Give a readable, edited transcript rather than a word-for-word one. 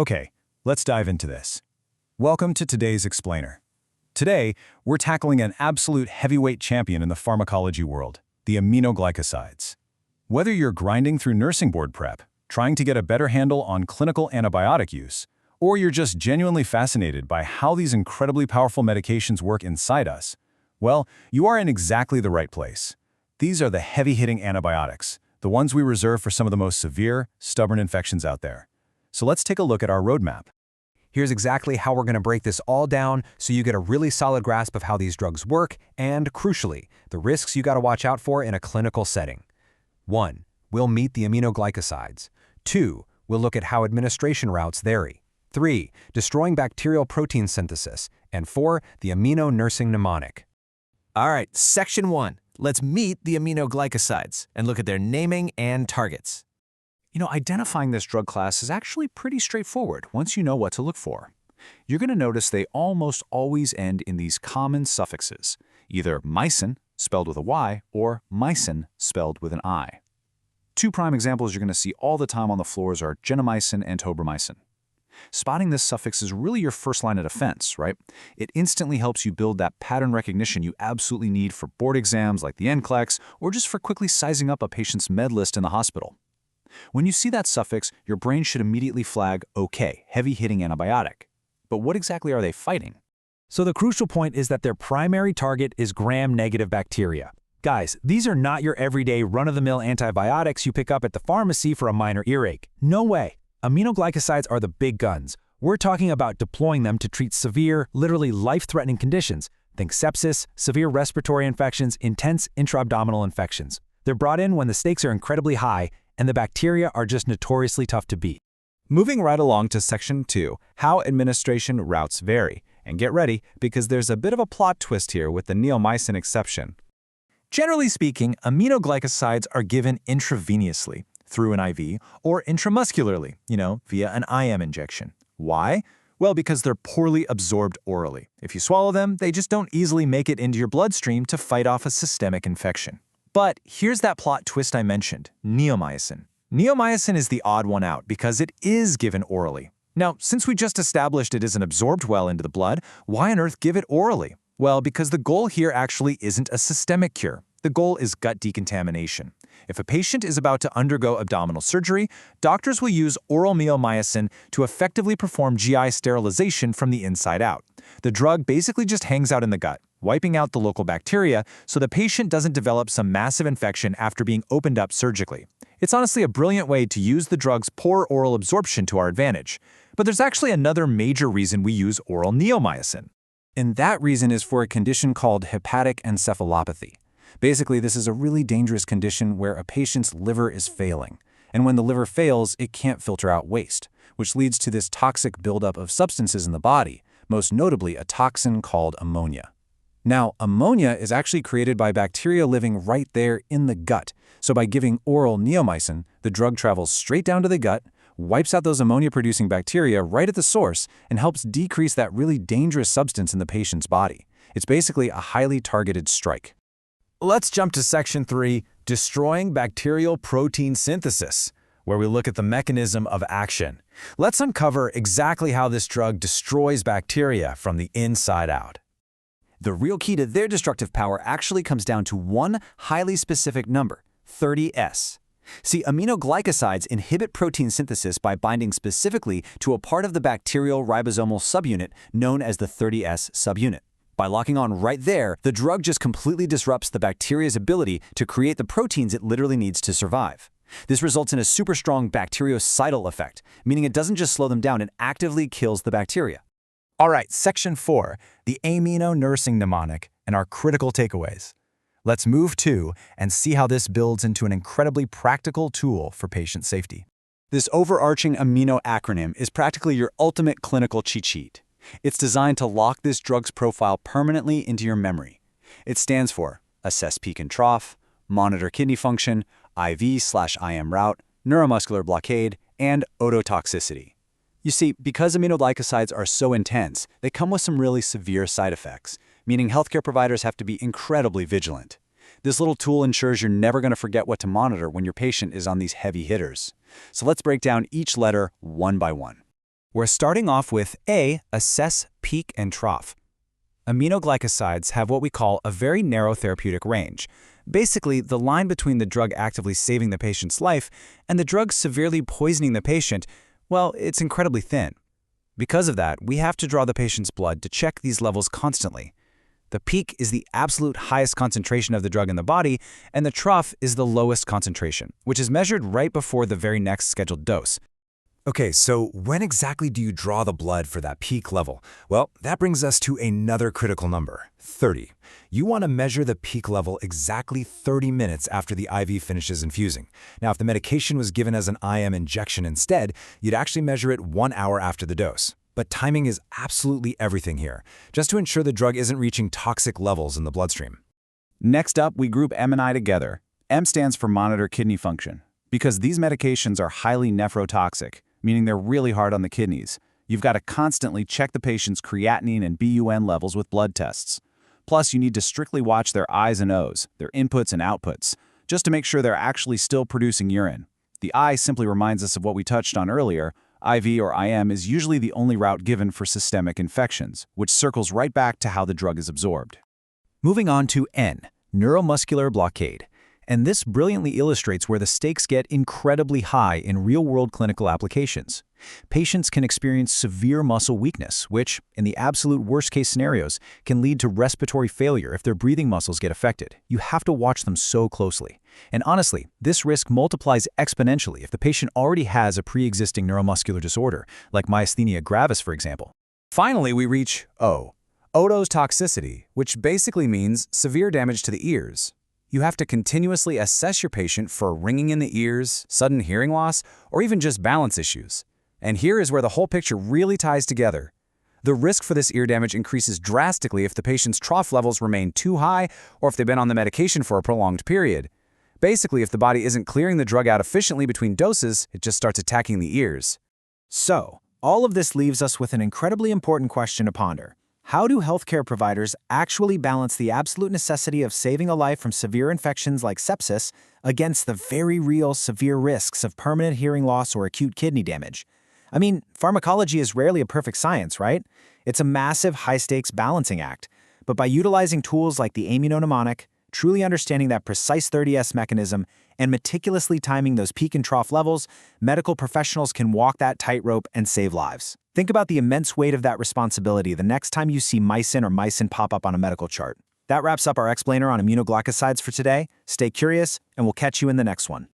Okay, let's dive into this. Welcome to today's Explainer. Today, we're tackling an absolute heavyweight champion in the pharmacology world, the aminoglycosides. Whether you're grinding through nursing board prep, trying to get a better handle on clinical antibiotic use, or you're just genuinely fascinated by how these incredibly powerful medications work inside us, well, you are in exactly the right place. These are the heavy-hitting antibiotics, the ones we reserve for some of the most severe, stubborn infections out there. So let's take a look at our roadmap. Here's exactly how we're going to break this all down so you get a really solid grasp of how these drugs work and, crucially, the risks you got to watch out for in a clinical setting. 1. We'll meet the aminoglycosides. 2. We'll look at how administration routes vary. 3. Destroying bacterial protein synthesis. And 4. The amino-nursing mnemonic. All right, Section 1. Let's meet the aminoglycosides and look at their naming and targets. Identifying this drug class is actually pretty straightforward once you know what to look for. You're going to notice they almost always end in these common suffixes, either mycin, spelled with a Y, or mycin, spelled with an I. Two prime examples you're going to see all the time on the floors are gentamicin and tobramycin. Spotting this suffix is really your first line of defense, right? It instantly helps you build that pattern recognition you absolutely need for board exams like the NCLEX, or just for quickly sizing up a patient's med list in the hospital. When you see that suffix, your brain should immediately flag, okay, heavy-hitting antibiotic. But what exactly are they fighting? So the crucial point is that their primary target is gram-negative bacteria. Guys, these are not your everyday run-of-the-mill antibiotics you pick up at the pharmacy for a minor earache. No way. Aminoglycosides are the big guns. We're talking about deploying them to treat severe, literally life-threatening conditions. Think sepsis, severe respiratory infections, intense intra-abdominal infections. They're brought in when the stakes are incredibly high, and the bacteria are just notoriously tough to beat. Moving right along to Section 2, how administration routes vary. And get ready, because there's a bit of a plot twist here with the neomycin exception. Generally speaking, aminoglycosides are given intravenously, through an IV, or intramuscularly, via an IM injection. Why? Well, because they're poorly absorbed orally. If you swallow them, they just don't easily make it into your bloodstream to fight off a systemic infection. But here's that plot twist I mentioned, neomycin. Neomycin is the odd one out because it is given orally. Now, since we just established it isn't absorbed well into the blood, why on earth give it orally? Well, because the goal here actually isn't a systemic cure. The goal is gut decontamination. If a patient is about to undergo abdominal surgery, doctors will use oral neomycin to effectively perform GI sterilization from the inside out. The drug basically just hangs out in the gut, wiping out the local bacteria so the patient doesn't develop some massive infection after being opened up surgically. It's honestly a brilliant way to use the drug's poor oral absorption to our advantage. But there's actually another major reason we use oral neomycin. And that reason is for a condition called hepatic encephalopathy. Basically, this is a really dangerous condition where a patient's liver is failing. And when the liver fails, it can't filter out waste, which leads to this toxic buildup of substances in the body, most notably a toxin called ammonia. Now, ammonia is actually created by bacteria living right there in the gut. So by giving oral neomycin, the drug travels straight down to the gut, wipes out those ammonia-producing bacteria right at the source, and helps decrease that really dangerous substance in the patient's body. It's basically a highly targeted strike. Let's jump to Section 3, Destroying Bacterial Protein Synthesis, where we look at the mechanism of action. Let's uncover exactly how this drug destroys bacteria from the inside out. The real key to their destructive power actually comes down to one highly specific number, 30S. See, aminoglycosides inhibit protein synthesis by binding specifically to a part of the bacterial ribosomal subunit known as the 30S subunit. By locking on right there, the drug just completely disrupts the bacteria's ability to create the proteins it literally needs to survive. This results in a super strong bactericidal effect, meaning it doesn't just slow them down, it actively kills the bacteria. All right, Section 4, the amino-nursing mnemonic, and our critical takeaways. Let's move to and see how this builds into an incredibly practical tool for patient safety. This overarching amino acronym is practically your ultimate clinical cheat sheet. It's designed to lock this drug's profile permanently into your memory. It stands for assess peak and trough, monitor kidney function, IV/IM route, neuromuscular blockade, and ototoxicity. You see, because aminoglycosides are so intense, they come with some really severe side effects, meaning healthcare providers have to be incredibly vigilant. This little tool ensures you're never going to forget what to monitor when your patient is on these heavy hitters. So let's break down each letter one by one. We're starting off with A, assess peak and trough. Aminoglycosides have what we call a very narrow therapeutic range. Basically, the line between the drug actively saving the patient's life and the drug severely poisoning the patient, well, it's incredibly thin. Because of that, we have to draw the patient's blood to check these levels constantly. The peak is the absolute highest concentration of the drug in the body, and the trough is the lowest concentration, which is measured right before the very next scheduled dose. Okay, so when exactly do you draw the blood for that peak level? Well, that brings us to another critical number, 30. You want to measure the peak level exactly 30 minutes after the IV finishes infusing. Now, if the medication was given as an IM injection instead, you'd actually measure it 1 hour after the dose. But timing is absolutely everything here, just to ensure the drug isn't reaching toxic levels in the bloodstream. Next up, we group M and I together. M stands for monitor kidney function. Because these medications are highly nephrotoxic, meaning they're really hard on the kidneys, you've got to constantly check the patient's creatinine and BUN levels with blood tests. Plus, you need to strictly watch their I's and O's, their inputs and outputs, just to make sure they're actually still producing urine. The I simply reminds us of what we touched on earlier. IV or IM is usually the only route given for systemic infections, which circles right back to how the drug is absorbed. Moving on to N, neuromuscular blockade. And this brilliantly illustrates where the stakes get incredibly high in real-world clinical applications. Patients can experience severe muscle weakness, which, in the absolute worst-case scenarios, can lead to respiratory failure if their breathing muscles get affected. You have to watch them so closely. And honestly, this risk multiplies exponentially if the patient already has a pre-existing neuromuscular disorder, like myasthenia gravis, for example. Finally, we reach O, ototoxicity, which basically means severe damage to the ears. You have to continuously assess your patient for ringing in the ears, sudden hearing loss, or even just balance issues. And here is where the whole picture really ties together. The risk for this ear damage increases drastically if the patient's trough levels remain too high or if they've been on the medication for a prolonged period. Basically, if the body isn't clearing the drug out efficiently between doses, it just starts attacking the ears. So, all of this leaves us with an incredibly important question to ponder. How do healthcare providers actually balance the absolute necessity of saving a life from severe infections like sepsis against the very real severe risks of permanent hearing loss or acute kidney damage? I mean, pharmacology is rarely a perfect science, right? It's a massive, high-stakes balancing act. But by utilizing tools like the amino-mnemonic, truly understanding that precise 30S mechanism, and meticulously timing those peak and trough levels, medical professionals can walk that tightrope and save lives. Think about the immense weight of that responsibility the next time you see mycin or mycin pop up on a medical chart. That wraps up our explainer on aminoglycosides for today. Stay curious, and we'll catch you in the next one.